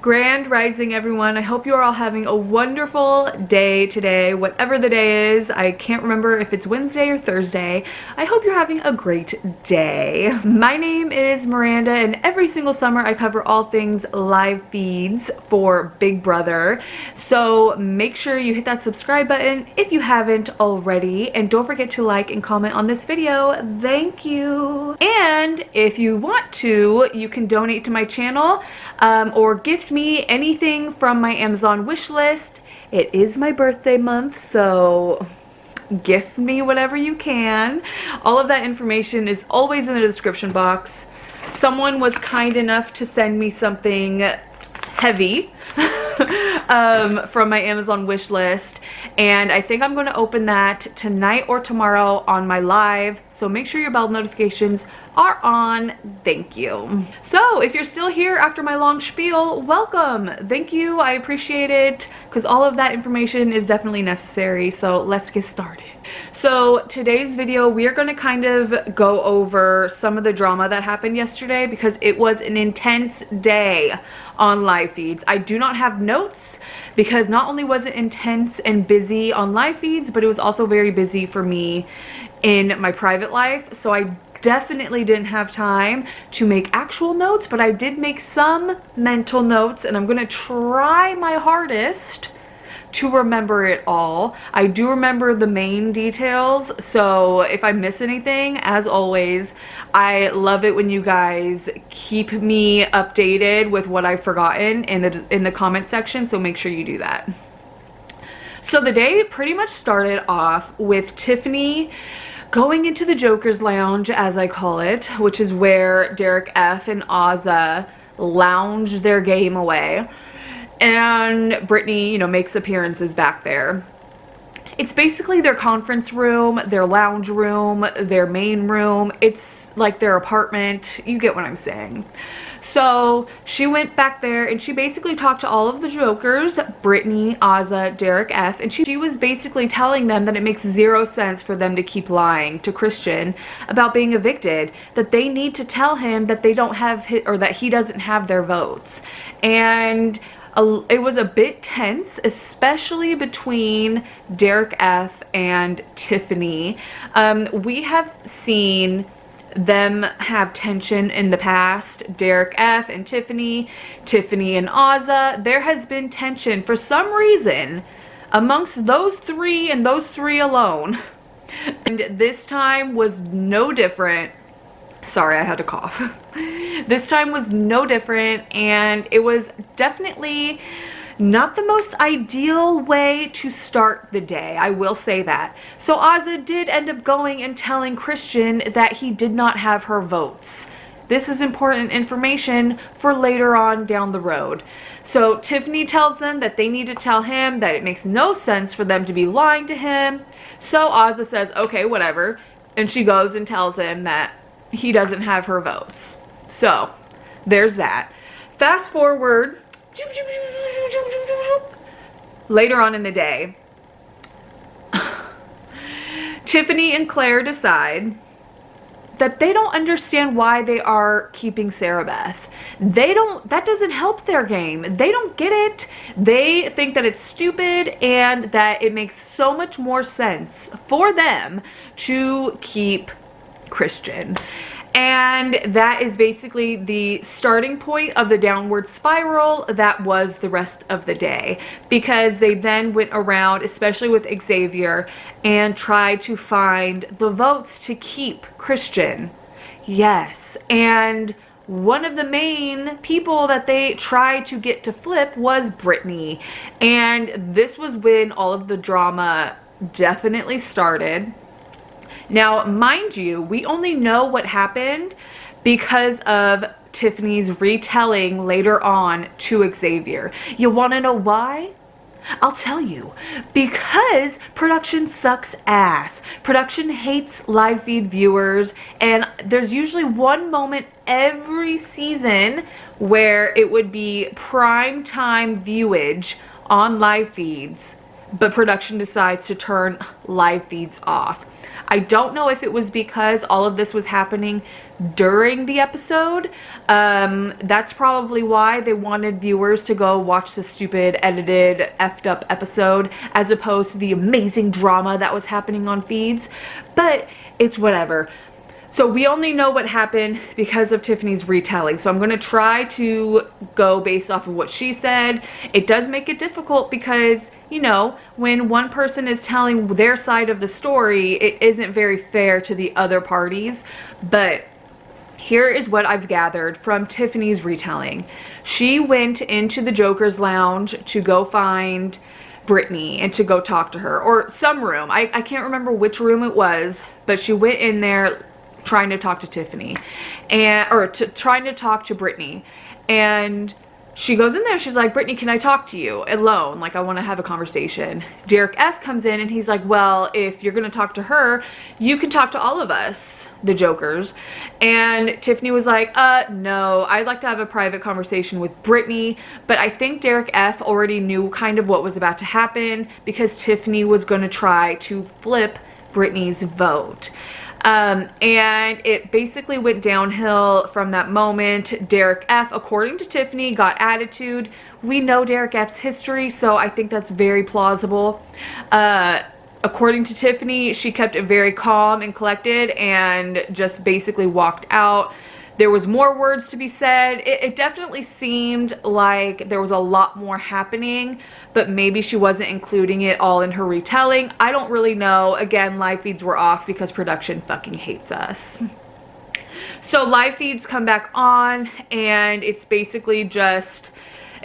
Grand Rising, everyone. I hope you are all having a wonderful day today, whatever the day is. I can't remember if it's Wednesday or Thursday. I hope you're having a great day. My name is Miranda, and every single summer I cover all things live feeds for Big Brother. So make sure you hit that subscribe button if you haven't already, and don't forget to like and comment on this video. Thank you. And if you want to, you can donate to my channel or gift me anything from my Amazon wish list. It is my birthday month, so gift me whatever you can. All of that information is always in the description box. Someone was kind enough to send me something heavy from my Amazon wish list, and I think I'm going to open that tonight or tomorrow on my live, so make sure your bell notifications are on. Thank you. So if you're still here after my long spiel, welcome. Thank you. I appreciate it, because all of that information is definitely necessary. So let's get started. So today's video, we are going to kind of go over some of the drama that happened yesterday, because it was an intense day on live feeds. I do not have notes, because not only was it intense and busy on live feeds, but it was also very busy for me in my private life. So I definitely didn't have time to make actual notes, but I did make some mental notes, and I'm gonna try my hardest to remember it all. I do remember the main details, so if I miss anything, as always, I love it when you guys keep me updated with what I've forgotten in the comment section, so make sure you do that. So the day pretty much started off with Tiffany going into the Joker's Lounge, as I call it, which is where Derek F and Azah lounge their game away. And Brittany, you know, makes appearances back there. It's basically their conference room, their lounge room, their main room. It's like their apartment. You get what I'm saying. So she went back there and she basically talked to all of the Jokers, Brittany, Azah, Derek F, and she was basically telling them that it makes zero sense for them to keep lying to Christian about being evicted, that they need to tell him that they don't have or that he doesn't have their votes. And it was a bit tense, especially between Derek F and Tiffany. We have seen them have tension in the past. Derek F and Tiffany, Tiffany and Azah. There has been tension for some reason amongst those three and those three alone. And this time was no different. Sorry, I had to cough. This time was no different, and it was definitely not the most ideal way to start the day. I will say that. So Azah did end up going and telling Christian that he did not have her votes. This is important information for later on down the road. So Tiffany tells them that they need to tell him that it makes no sense for them to be lying to him. So Azah says, okay, whatever. And she goes and tells him that he doesn't have her votes. So there's that. Fast forward later on in the day, Tiffany and Claire decide that they don't understand why they are keeping Sarah Beth. That doesn't help their game. They don't get it. They think that it's stupid and that it makes so much more sense for them to keep Christian. And that is basically the starting point of the downward spiral that was the rest of the day, because they then went around, especially with Xavier, and tried to find the votes to keep Christian. Yes, and one of the main people that they tried to get to flip was Brittany, and this was when all of the drama definitely started. Now, mind you, we only know what happened because of Tiffany's retelling later on to Xavier. You want to know why? I'll tell you. Because production sucks ass. Production hates live feed viewers, and there's usually one moment every season where it would be prime time viewage on live feeds, but production decides to turn live feeds off. I don't know if it was because all of this was happening during the episode. That's probably why they wanted viewers to go watch the stupid edited effed up episode as opposed to the amazing drama that was happening on feeds, but it's whatever. So we only know what happened because of Tiffany's retelling. So I'm going to try to go based off of what she said. It does make it difficult because, you know, when one person is telling their side of the story, it isn't very fair to the other parties. But here is what I've gathered from Tiffany's retelling. She went into the Joker's lounge to go find Brittany and to go talk to her, or some room. I can't remember which room it was, but she went in there trying to talk to Tiffany trying to talk to Brittany, and she goes in there, she's like, Brittany, can I talk to you alone? Like, I want to have a conversation. Derek F comes in and he's like, well, if you're gonna talk to her, you can talk to all of us, the Jokers. And Tiffany was like, no, I'd like to have a private conversation with Brittany. But I think Derek F already knew kind of what was about to happen because Tiffany was gonna try to flip Brittany's vote. And it basically went downhill from that moment. Derek F, according to Tiffany, got attitude. We know Derek F's history, so I think that's very plausible. According to Tiffany, she kept it very calm and collected and just basically walked out. There was more words to be said. It definitely seemed like there was a lot more happening, but maybe she wasn't including it all in her retelling. I don't really know. Again, live feeds were off because production fucking hates us. So live feeds come back on and it's basically just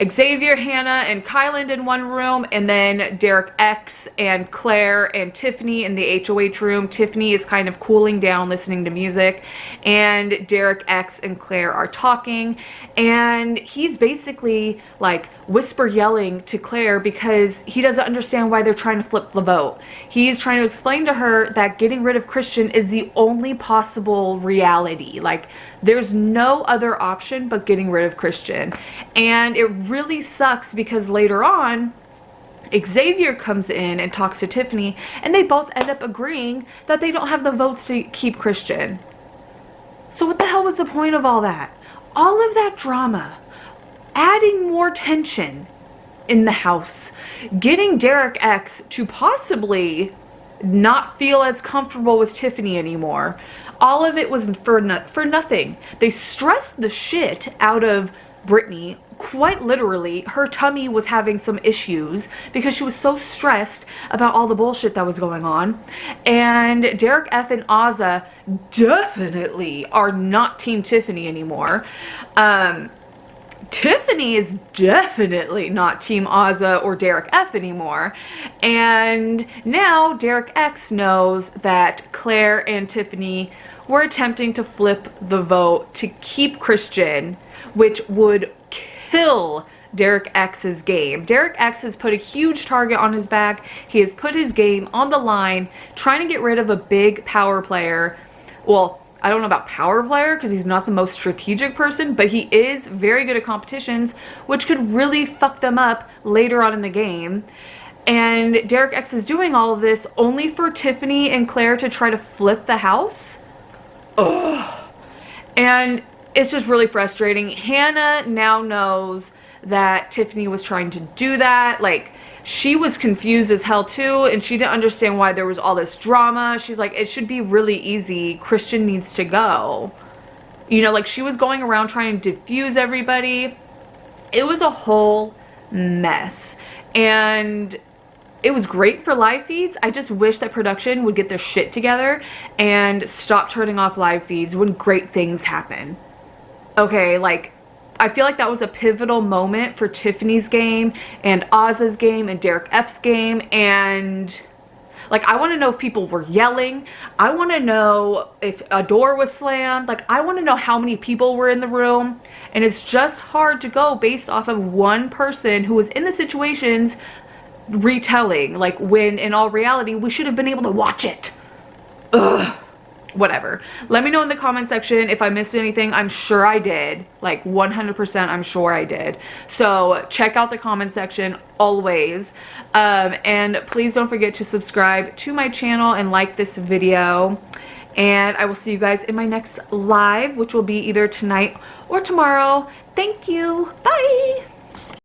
Xavier, Hannah, and Kyland in one room, and then Derek X and Claire and Tiffany in the HOH room. Tiffany is kind of cooling down, listening to music, and Derek X and Claire are talking, and he's basically like whisper yelling to Claire because he doesn't understand why they're trying to flip the vote. He's trying to explain to her that getting rid of Christian is the only possible reality. Like, there's no other option but getting rid of Christian. And it really sucks because later on, Xavier comes in and talks to Tiffany, and they both end up agreeing that they don't have the votes to keep Christian. So what the hell was the point of all that? All of that drama, adding more tension in the house, getting Derek X to possibly not feel as comfortable with Tiffany anymore. All of it was for nothing. They stressed the shit out of Brittany. Quite literally, her tummy was having some issues because she was so stressed about all the bullshit that was going on. And Derek F and Azza definitely are not Team Tiffany anymore. Tiffany is definitely not Team Azza or Derek F anymore. And now Derek X knows that Claire and Tiffany were attempting to flip the vote to keep Christian, which would kill Derek X's game. Derek X has put a huge target on his back. He has put his game on the line, trying to get rid of a big power player. Well, I don't know about power player because he's not the most strategic person, but he is very good at competitions, which could really fuck them up later on in the game. And Derek X is doing all of this only for Tiffany and Claire to try to flip the house. Ugh. And it's just really frustrating. Hannah now knows that Tiffany was trying to do that. Like, she was confused as hell too, and she didn't understand why there was all this drama. She's like, it should be really easy. Christian needs to go. You know, like, she was going around trying to diffuse everybody. It was a whole mess. And it was great for live feeds. I just wish that production would get their shit together and stop turning off live feeds when great things happen. Okay, like, I feel like that was a pivotal moment for Tiffany's game and Azza's game and Derek F's game, and like, I want to know if people were yelling. I want to know if a door was slammed. Like, I want to know how many people were in the room, and it's just hard to go based off of one person who was in the situations retelling, like, when in all reality we should have been able to watch it. Ugh. Whatever. Let me know in the comment section if I missed anything. I'm sure I did. Like, 100% I'm sure I did. So check out the comment section always. And please don't forget to subscribe to my channel and like this video. and I will see you guys in my next live, which will be either tonight or tomorrow. Thank you. Bye.